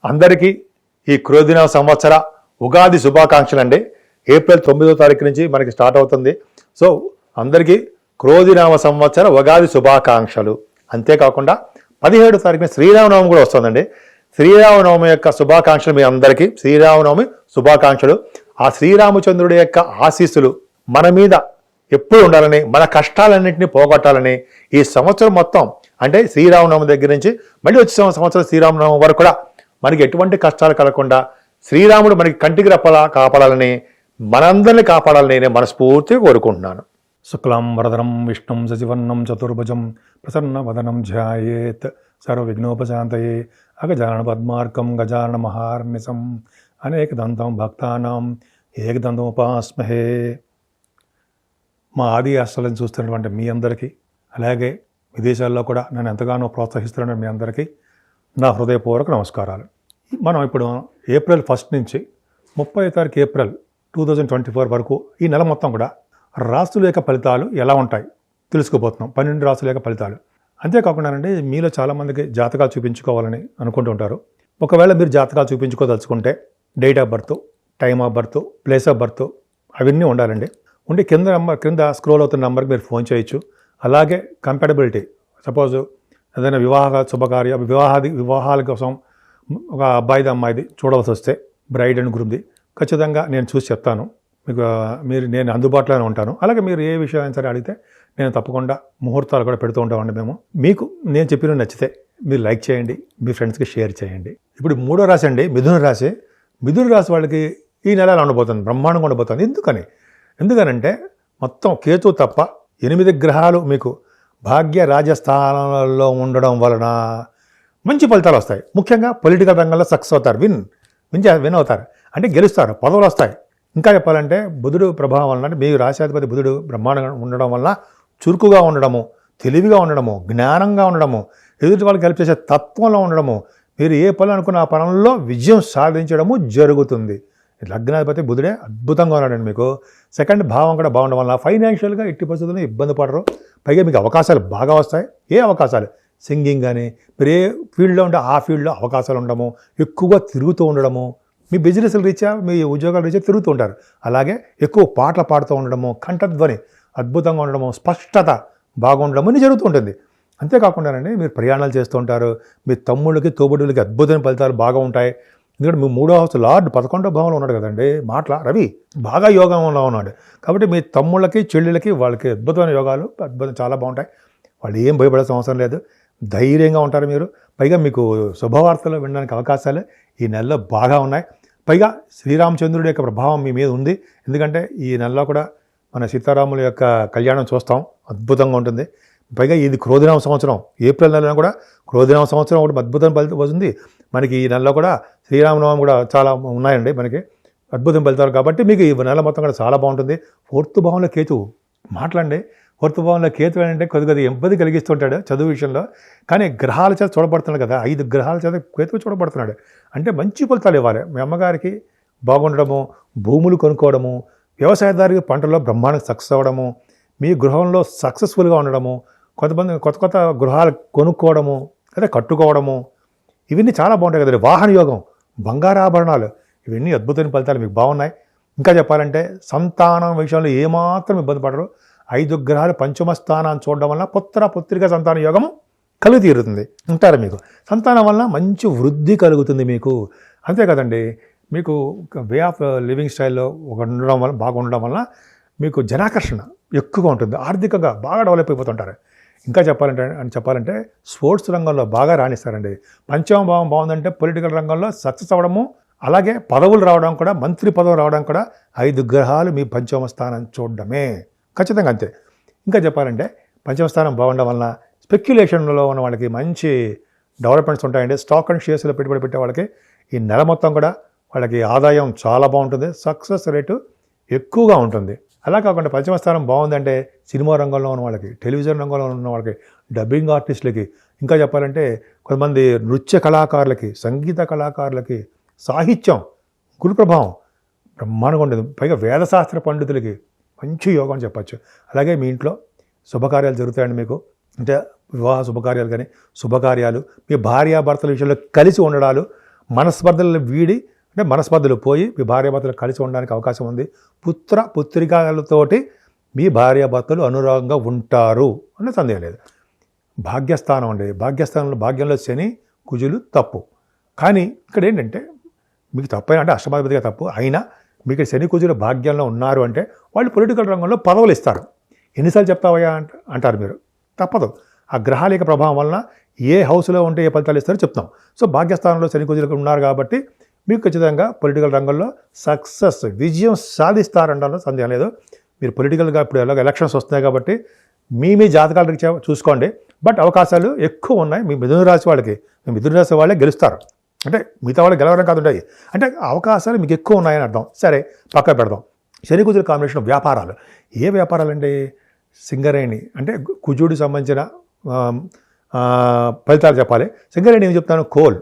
అందరికీ ఈ క్రోధిన సంవత్సర ఉగాది శుభాకాంక్షలు అండి. ఏప్రిల్ 9వ తారీఖు నుంచి మనకి స్టార్ట్ అవుతుంది. సో అందరికీ క్రోధినామ సంవత్సర ఉగాది శుభాకాంక్షలు. అంతేకాకుండా 17వ తారీఖున శ్రీరామనవమి కూడా వస్తుందండి. శ్రీరామనవమి యొక్క శుభాకాంక్షలు మీ అందరికీ. శ్రీరామనవమి శుభాకాంక్షలు. ఆ శ్రీరామచంద్రుడి యొక్క ఆశీస్సులు మన మీద ఎప్పుడు ఉండాలని, మన కష్టాలన్నింటినీ పోగొట్టాలని ఈ సంవత్సరం మొత్తం, అంటే శ్రీరామనవమి దగ్గర నుంచి మళ్ళీ వచ్చే సంవత్సరం శ్రీరామనవమి వరకు కూడా మనకి ఎటువంటి కష్టాలు కలగకుండా శ్రీరాముడు మనకి కంటికి రెప్పలా కాపాడాలని, మనందరినీ కాపాడాలని నేను మనస్ఫూర్తిగా కోరుకుంటున్నాను. శుక్లాం వరదరం విష్ణుం సచివర్ణం చతుర్భుజం ప్రసన్న వదనం ధ్యాయేత్ సర్వవిఘ్నోపశాంతయే అగజానన పద్మార్కం గజానన మహార్నిశం అనేకదంతం భక్తానాం ఏకదంతం ఉపాస్మహే. మా ఆది ఆశలను చూస్తున్నటువంటి మీ అందరికీ, అలాగే విదేశాల్లో కూడా నన్ను ఎంతగానో ప్రోత్సహిస్తున్న మీ అందరికీ నా హృదయపూర్వక నమస్కారాలు. మనం ఇప్పుడు ఏప్రిల్ 1 నుంచి 30వ తారీఖు ఏప్రిల్ 2024 వరకు ఈ నెల మొత్తం కూడా రాశుల యొక్క ఫలితాలు ఎలా ఉంటాయి తెలుసుకోబోతున్నాం. 12 రాశుల యొక్క ఫలితాలు. అంతేకాకుండానండి, మీలో చాలామందికి జాతకాలు చూపించుకోవాలని అనుకుంటూ ఉంటారు. ఒకవేళ మీరు జాతకాలు చూపించుకోదలుచుకుంటే date of birth, time of birth, place of birth అవన్నీ ఉండాలండి. ఉండి కింద స్క్రోల్ అవుతున్న నెంబర్కి మీరు ఫోన్ చేయొచ్చు. అలాగే కంపాటబిలిటీ, సపోజ్ ఏదైనా వివాహాల కోసం ఒక అబ్బాయిది అమ్మాయిది చూడవలసి వస్తే, బ్రైడ్ అండ్ గ్రూమ్ది, ఖచ్చితంగా నేను చూసి చెప్తాను మీకు. నేను అందుబాటులోనే ఉంటాను. అలాగే మీరు ఏ విషయం సరే అడిగితే నేను తప్పకుండా ముహూర్తాలు కూడా పెడుతూ ఉంటామండి మేము. మీకు నేను చెప్పిన నచ్చితే మీరు లైక్ చేయండి, మీ ఫ్రెండ్స్కి షేర్ చేయండి. ఇప్పుడు 3వ రాశి అండి, మిథున రాశి. మిథున రాశి వాళ్ళకి ఈ నెల ఎలా ఉండబోతుంది, బ్రహ్మాండంగా ఉండబోతుంది. ఎందుకనంటే మొత్తం కేతు తప్ప 8 గ్రహాలు మీకు భాగ్య రాజస్థానాలలో ఉండడం వలన మంచి ఫలితాలు వస్తాయి. ముఖ్యంగా పొలిటికల్ రంగంలో సక్సెస్ అవుతారు, విన్ అవుతారు, అంటే గెలుస్తారు, పదవులు వస్తాయి. ఇంకా చెప్పాలంటే బుధుడు ప్రభావం వలన, అంటే మీ రాశాధిపతి బుధుడు బ్రహ్మాండంగా ఉండడం వలన చురుకుగా ఉండడము, తెలివిగా ఉండడము, జ్ఞానంగా ఉండడము, ఎదుటి వాళ్ళకి హెల్ప్ చేసే తత్వంలో ఉండడము, మీరు ఏ పనులు అనుకున్న ఆ పనుల్లో విజయం సాధించడము జరుగుతుంది. లగ్నాధిపతి బుధుడే అద్భుతంగా ఉన్నాడండి మీకు. సెకండ్ భావం కూడా బాగుండడం వల్ల ఫైనాన్షియల్గా ఎట్టి పరిస్థితుల్లో ఇబ్బంది పడరు. పైగా మీకు అవకాశాలు బాగా వస్తాయి. ఏ అవకాశాలు, సింగింగ్ కానీ, మీరు ఏ ఫీల్డ్లో ఉంటే ఆ ఫీల్డ్లో అవకాశాలు ఉండడము, ఎక్కువగా తిరుగుతూ ఉండడము, మీ బిజినెస్ల రీత్యా, మీ ఉద్యోగాల రీత్యా తిరుగుతూ ఉంటారు. అలాగే ఎక్కువ పాటలు పాడుతూ ఉండడము, కంఠధ్వని అద్భుతంగా ఉండడము, స్పష్టత బాగుండడం అని జరుగుతూ ఉంటుంది. అంతేకాకుండానండి, మీరు ప్రయాణాలు చేస్తూ ఉంటారు. మీ తమ్ముళ్ళకి, తోబుడులకి అద్భుతమైన ఫలితాలు బాగా ఉంటాయి. ఎందుకంటే మీ 3వ హౌస్ లార్డ్ 11వ భావంలో ఉన్నాడు కదండి, రవి బాగా యోగంలో ఉన్నాడు. కాబట్టి మీ తమ్ముళ్ళకి, చెల్లెళ్ళకి వాళ్ళకి అద్భుతమైన యోగాలు చాలా బాగుంటాయి. వాళ్ళు ఏం భయపడాల్సిన అవసరం లేదు, ధైర్యంగా ఉంటారు మీరు. పైగా మీకు శుభవార్తలు వినడానికి అవకాశాలు ఈ నెలలో బాగా ఉన్నాయి. పైగా శ్రీరామచంద్రుడి యొక్క ప్రభావం మీ మీద ఉంది. ఎందుకంటే ఈ నెలలో కూడా మన సీతారాముల యొక్క కళ్యాణం చూస్తాం, అద్భుతంగా ఉంటుంది. పైగా ఇది క్రోధినామ సంవత్సరం, ఏప్రిల్ నెలలో కూడా క్రోధినామ సంవత్సరం ఒకటి అద్భుతం ఫలితం వస్తుంది మనకి. ఈ నెలలో కూడా శ్రీరామనవమి కూడా చాలా ఉన్నాయండి మనకి, అద్భుతం ఫలితాలు. కాబట్టి మీకు ఈ నెల మొత్తం కూడా చాలా బాగుంటుంది. 4th భావంలో కేతు, మాట్లాడండి. 4th భావంలో కేతు ఏంటంటే కొద్దిగా ఇబ్బంది కలిగిస్తుంటాడు చదువు విషయంలో. కానీ గ్రహాల చేత చూడబడుతున్నాడు కదా, 5 గ్రహాల చేత కేతువు చూడబడుతున్నాడు. అంటే మంచి ఫలితాలు ఇవ్వాలి. మీ అమ్మగారికి బాగుండడము, భూములు కొనుక్కోవడము, వ్యవసాయదారికి పంటల్లో బ్రహ్మాండంగా సక్సెస్ అవ్వడము, మీ గృహంలో సక్సెస్ఫుల్గా ఉండడము, కొంతమంది కొత్త గృహాలు కొనుక్కోవడము లేదా కట్టుకోవడము, ఇవన్నీ చాలా బాగుంటాయి కదండి. వాహన యోగం, బంగారాభరణాలు, ఇవన్నీ అద్భుతమైన ఫలితాలు మీకు బాగున్నాయి. ఇంకా చెప్పాలంటే సంతానం విషయంలో ఏమాత్రం ఇబ్బంది పడరు. 5 గ్రహాలు పంచమ స్థానాన్ని చూడడం వల్ల పుత్రిక సంతాన యోగము కలిగి తీరుతుంది. ఉంటారు మీకు సంతానం వల్ల మంచి వృద్ధి కలుగుతుంది మీకు. అంతే కదండి, మీకు వే ఆఫ్ లివింగ్ స్టైల్లో ఉండడం వల్ల, బాగా ఉండడం వల్ల మీకు జనాకర్షణ ఎక్కువగా ఉంటుంది. ఆర్థికంగా బాగా డెవలప్ అయిపోతుంటారు. ఇంకా చెప్పాలంటే స్పోర్ట్స్ రంగంలో బాగా రాణిస్తారండి. పంచమ భావం బాగుందంటే పొలిటికల్ రంగంలో సక్సెస్ అవ్వడము, అలాగే పదవులు రావడం కూడా, మంత్రి పదవులు రావడం కూడా 5 గ్రహాలు మీ పంచమ స్థానం చూడడమే ఖచ్చితంగా అంతే. ఇంకా చెప్పాలంటే పంచమ స్థానం బాగుండడం వలన స్పెక్యులేషన్లో ఉన్న వాళ్ళకి మంచి డెవలప్మెంట్స్ ఉంటాయండి. స్టాక్ అండ్ షేర్స్లో పెట్టుబడి పెట్టే వాళ్ళకి ఈ నెల మొత్తం కూడా వాళ్ళకి ఆదాయం చాలా బాగుంటుంది, సక్సెస్ రేటు ఎక్కువగా ఉంటుంది. అలా కాకుండా పంచమ స్థానం బాగుందంటే సినిమా రంగంలో ఉన్న వాళ్ళకి, టెలివిజన్ రంగంలో ఉన్న వాళ్ళకి, డబ్బింగ్ ఆర్టిస్టులకి, ఇంకా చెప్పాలంటే కొంతమంది నృత్య కళాకారులకి, సంగీత కళాకారులకి, సాహిత్యం, గురు ప్రభావం బ్రహ్మాండంగా ఉంటుంది. పైగా వేదశాస్త్ర పండితులకి మంచి యోగం అని చెప్పచ్చు. అలాగే మీ ఇంట్లో శుభకార్యాలు జరుగుతాయండి మీకు. అంటే వివాహ శుభకార్యాలు కానీ, శుభకార్యాలు, మీ భార్యాభర్తల విషయంలో కలిసి ఉండడాలు, మనస్పర్ధలు వీడి అంటే మనస్పర్ధలు పోయి మీ భార్యాభర్తలు కలిసి ఉండడానికి అవకాశం ఉంది. పుత్రికలతోటి మీ భార్యాభర్తలు అనురాగంగా ఉంటారు అనే సందేహం లేదు. భాగ్యస్థానం అండి, భాగ్యంలో శని కుజులు తప్పు. కానీ ఇక్కడ ఏంటంటే మీకు తప్పైనా అంటే అష్టమాధిపతిగా తప్పు అయినా మీకు శని కుజులు భాగ్యంలో ఉన్నారు అంటే వాళ్ళు పొలిటికల్ రంగంలో పదవులు ఇస్తారు. ఎన్నిసార్లు చెప్తావయ్యా అంటారు మీరు. తప్పదు. ఆ గ్రహాల యొక్క ప్రభావం వలన ఏ హౌస్లో ఉంటే ఏ ఫలితాలు ఇస్తారో చెప్తాం. సో భాగ్యస్థానంలో శని కుజులు ఉన్నారు కాబట్టి మీకు ఖచ్చితంగా పొలిటికల్ రంగంలో సక్సెస్ విజయం సాధిస్తారంటాలో సందేహం లేదు. మీరు పొలిటికల్గా ఇప్పుడు ఎలాగో ఎలక్షన్స్ వస్తున్నాయి కాబట్టి మీ జాతకాల రీత్యా చూసుకోండి. బట్ అవకాశాలు ఎక్కువ ఉన్నాయి మీ మిథున రాశి వాళ్ళకి. మీ మిథున రాశి వాళ్ళే గెలుస్తారు. అంటే మిగతా వాళ్ళు గెలవడం కాదు ఉంటాయి. అంటే అవకాశాలు మీకు ఎక్కువ ఉన్నాయని అర్థం. సరే పక్క పెడదాం. శని కుజుల కాంబినేషన్ వ్యాపారాలు. ఏ వ్యాపారాలండి? సింగరేణి అంటే కుజుడికి సంబంధించిన ఫలితాలు చెప్పాలి. సింగరేణి ఏం చెప్తాను? కోల్,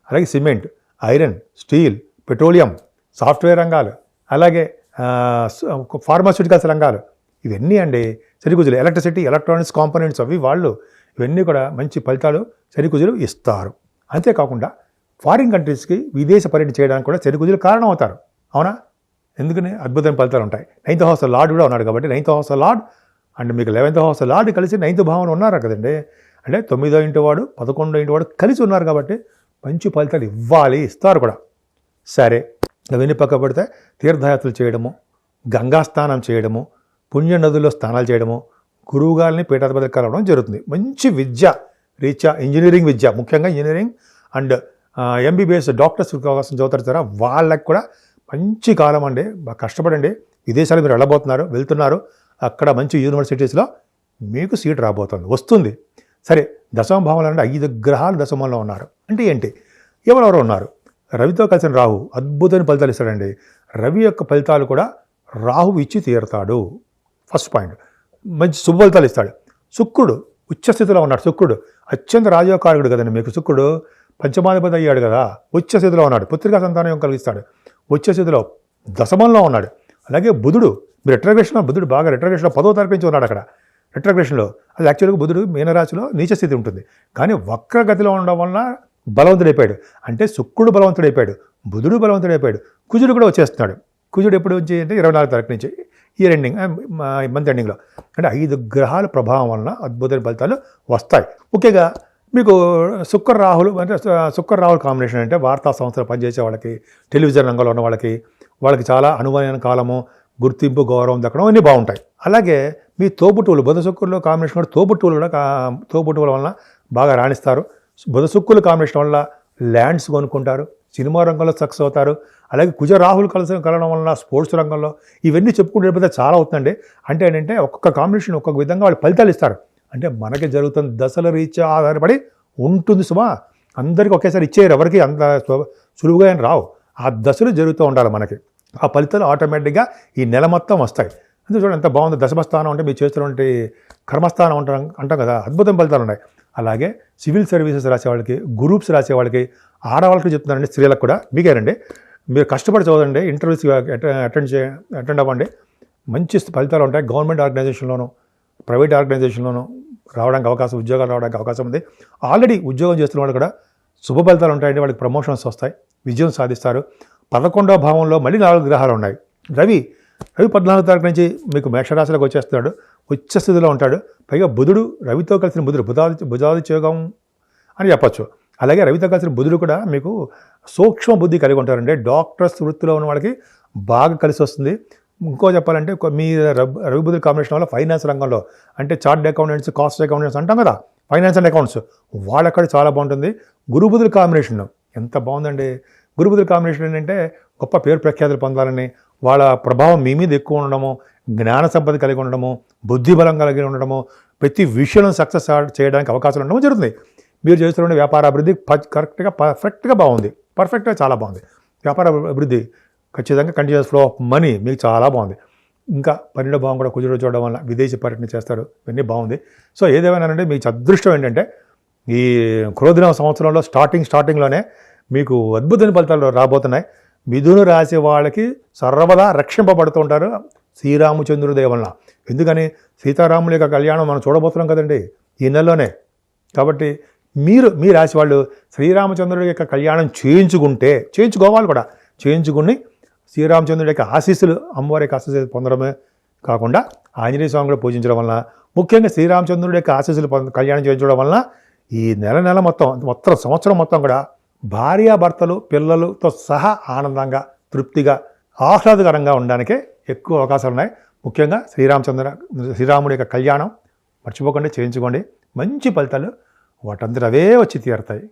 అలాగే cement, iron, steel, petroleum, software రంగాలు, అలాగే ఫార్మాస్యూటికల్స్ రంగాలు, ఇవన్నీ అండి శని కుజులు. ఎలక్ట్రిసిటీ, ఎలక్ట్రానిక్స్ కాంపోనెంట్స్ అవి వాళ్ళు ఇవన్నీ కూడా మంచి ఫలితాలు శని కుజులు ఇస్తారు. అంతేకాకుండా ఫారిన్ కంట్రీస్కి విదేశ పర్యటన చేయడానికి కూడా శని కుజులు కారణం అవుతారు. అవునా? ఎందుకని? అద్భుతమైన ఫలితాలు ఉంటాయి. 9th హౌస్ లార్డ్ కూడా ఉన్నాడు కాబట్టి 9th హౌస్ లార్డ్ అండ్ మీకు 11th హౌస్ లార్డ్ కలిసి 9th భావంలో ఉన్నారు కదండి. అంటే 9వ ఇంటి వాడు 11వ ఇంటి వాడు కలిసి ఉన్నారు కాబట్టి మంచి ఫలితాలు ఇస్తారు కూడా. సరే అవన్నీ పక్క పెడితే తీర్థయాత్రలు చేయడము, గంగా స్నానం చేయడము, పుణ్య నదుల్లో స్నానాలు చేయడము, గురువుగారిని పీఠాధిపతి కలవడం జరుగుతుంది. మంచి విద్య రీత్యా ఇంజనీరింగ్ విద్య, ముఖ్యంగా ఇంజనీరింగ్ అండ్ ఎంబీబీఎస్ డాక్టర్స్ కోసం చదువుతారు సార్, వాళ్ళకి కూడా మంచి కాలం అండి. బాగా కష్టపడండి. విదేశాలు మీరు వెళ్తున్నారు. అక్కడ మంచి యూనివర్సిటీస్లో మీకు సీట్ వస్తుంది. సరే దశమ భావంలో అంటే 5 గ్రహాలు దశమంలో ఉన్నారు. అంటే ఏంటి? ఎవరెవరు ఉన్నారు? రవితో కలిసిన రాహు అద్భుతమైన ఫలితాలు ఇస్తాడండి. రవి యొక్క ఫలితాలు కూడా రాహు ఇచ్చి తీరుతాడు. First point. మంచి శుభ ఫలితాలు ఇస్తాడు. శుక్రుడు ఉచ్చస్థితిలో ఉన్నాడు. శుక్రుడు అత్యంత రాజయోగకారకుడు కదండి. మీకు శుక్రుడు పంచమాధిపతి అయ్యాడు కదా, ఉచ్చస్థితిలో ఉన్నాడు. పుత్రికా సంతానం కలిగిస్తాడు. ఉచ్చస్థితిలో దశమంలో ఉన్నాడు. అలాగే బుధుడు మీరు రెట్రోగ్రేషన్లో, బుధుడు బాగా రెట్రోగ్రేషన్లో 10వ తారీఖు నుంచి ఉన్నాడు అక్కడ రెట్రోగ్రేషన్లో. అది యాక్చువల్గా బుధుడు మీనరాశిలో నీచస్థితి ఉంటుంది, కానీ వక్రగతిలో ఉండడం వలన బలవంతుడైపోయాడు. అంటే శుక్రుడు బలవంతుడైపోయాడు, బుధుడు బలవంతుడైపోయాడు, కుజుడు కూడా వచ్చేస్తున్నాడు. కుజుడు ఎప్పుడు వచ్చి అంటే 24వ తారీఖు నుంచి ఇయర్ ఎండింగ్ మంత్ ఎండింగ్లో. అంటే 5 గ్రహాల ప్రభావం వలన అద్భుతమైన ఫలితాలు వస్తాయి. ముఖ్యంగా మీకు శుక్ర రాహులు కాంబినేషన్ అంటే వార్తా సంస్థలు పనిచేసే వాళ్ళకి, టెలివిజన్ రంగంలో ఉన్న వాళ్ళకి చాలా అనువైన కాలము, గుర్తింపు, గౌరవం దక్కడం అన్నీ బాగుంటాయి. అలాగే మీ తోబుట్టువులు బుధ శుక్రుల కాంబినేషన్ కూడా తోబుట్టువుల వలన బాగా రాణిస్తారు. బుధ శుక్రుల కాంబినేషన్ వల్ల ల్యాండ్స్ కొనుక్కుంటారు, సినిమా రంగంలో సక్సెస్ అవుతారు. అలాగే కుజ రాహులు కలవడం వలన స్పోర్ట్స్ రంగంలో ఇవన్నీ చెప్పుకుంటే చాలా అవుతుందండి. అంటే ఏంటంటే ఒక్కొక్క కాంబినేషన్ ఒక్కొక్క విధంగా వాళ్ళు ఫలితాలు ఇస్తారు. అంటే మనకి జరుగుతున్న దశల రీత్యా ఆధారపడి ఉంటుంది సుమా. అందరికీ ఒకేసారి ఇచ్చేయరు, ఎవరికి అంత సులువుగా రావు. ఆ దశలు జరుగుతూ ఉండాలి మనకి. ఆ ఫలితాలు ఆటోమేటిక్గా ఈ నెల మొత్తం వస్తాయి. అందుకే చూడండి ఎంత బాగుంది. దశమస్థానం అంటే మీరు చేస్తున్నటువంటి కర్మస్థానం అంటాం కదా, అద్భుతం ఫలితాలు ఉన్నాయి. అలాగే సివిల్ సర్వీసెస్ రాసే వాళ్ళకి, గ్రూప్స్ రాసే వాళ్ళకి, ఆడవాళ్ళకి చెప్తున్నారండి, స్త్రీలకు కూడా మీకేనండి. మీరు కష్టపడి చదవండి, ఇంటర్వ్యూస్ అటెండ్ అవ్వండి, మంచి ఫలితాలు ఉంటాయి. గవర్నమెంట్ ఆర్గనైజేషన్లోనూ ప్రైవేట్ ఆర్గనైజేషన్లోనూ రావడానికి అవకాశం, ఉద్యోగాలు రావడానికి అవకాశం ఉంది. ఆల్రెడీ ఉద్యోగం చేస్తున్న వాళ్ళు కూడా శుభ ఫలితాలు ఉంటాయండి. వాళ్ళకి ప్రమోషన్స్ వస్తాయి, విజయం సాధిస్తారు. 11వ భావంలో మళ్ళీ 4 గ్రహాలు ఉన్నాయి. రవి 14వ తారీఖు నుంచి మీకు మేషరాశిలోకి వచ్చేస్తున్నాడు, ఉచ్చస్థితిలో ఉంటాడు. పైగా బుధుడు, రవితో కలిసిన బుధుడు బుధాదిత్యోగం అని చెప్పచ్చు. అలాగే రవితో కలిసిన బుధుడు కూడా మీకు సూక్ష్మ బుద్ధి కలిగి ఉంటారండి. డాక్టర్స్ వృత్తిలో ఉన్న వాళ్ళకి బాగా కలిసి వస్తుంది. ఇంకో చెప్పాలంటే మీ రవి బుధుడు కాంబినేషన్ వల్ల ఫైనాన్స్ రంగంలో అంటే చార్ట్ అకౌంటెంట్స్, కాస్ట్ అకౌంటెంట్స్ అంటాం కదా, ఫైనాన్స్ అండ్ అకౌంట్స్, వాళ్ళక్కడ చాలా బాగుంటుంది. గురు బుధుడు కాంబినేషన్ ఎంత బాగుందండి. గురు బుధుడు కాంబినేషన్ ఏంటంటే గొప్ప పేరు ప్రఖ్యాతులు పొందాలని, వాళ్ళ ప్రభావం మీ మీద ఎక్కువ ఉండడము, జ్ఞాన సంపద కలిగి ఉండడము, బుద్ధి బలం కలిగి ఉండడము, ప్రతి విషయంలో సక్సెస్ చేయడానికి అవకాశాలు ఉండడం జరుగుతుంది. మీరు చేస్తున్న వ్యాపార అభివృద్ధి పర్ఫెక్ట్గా బాగుంది. పర్ఫెక్ట్గా చాలా బాగుంది. వ్యాపార అభివృద్ధి ఖచ్చితంగా కంటిన్యూస్ ఫ్లో ఆఫ్ మనీ మీకు చాలా బాగుంది. ఇంకా 12వ భావం కూడా కుజుడు చూడడం వల్ల విదేశీ పర్యటన చేస్తారు, ఇవన్నీ బాగుంది. సో ఏదేమైనానంటే మీ అదృష్టం ఏంటంటే ఈ క్రోధినామ సంవత్సరంలో స్టార్టింగ్లోనే మీకు అద్భుతమైన ఫలితాలు రాబోతున్నాయి. మిథున రాశి వాళ్ళకి సర్వదా రక్షింపబడుతూ ఉంటారు శ్రీరామచంద్రుడి దయ వలన. ఎందుకని? సీతారాముల యొక్క కళ్యాణం మనం చూడబోతున్నాం కదండి ఈ నెలలోనే. కాబట్టి మీ రాశి వాళ్ళు శ్రీరామచంద్రుడి యొక్క కళ్యాణం చేయించుకోవాలి కూడా, చేయించుకుని శ్రీరామచంద్రుడి యొక్క ఆశీస్సులు, అమ్మవారి యొక్క ఆశీస్సులు పొందడమే కాకుండా ఆంజనేయ స్వామి కూడా పూజించడం వలన, ముఖ్యంగా శ్రీరామచంద్రుడి యొక్క ఆశీస్సులు కళ్యాణం చేయించడం వలన ఈ నెల మొత్తం సంవత్సరం మొత్తం కూడా భార్యాభర్తలు పిల్లలతో సహా ఆనందంగా, తృప్తిగా, ఆహ్లాదకరంగా ఉండడానికే ఎక్కువ అవకాశాలు ఉన్నాయి. ముఖ్యంగా శ్రీరాముడి యొక్క కళ్యాణం మర్చిపోకుండా చేయించుకోండి. మంచి ఫలితాలు వాటంతట అవే వచ్చి తీరుతాయి.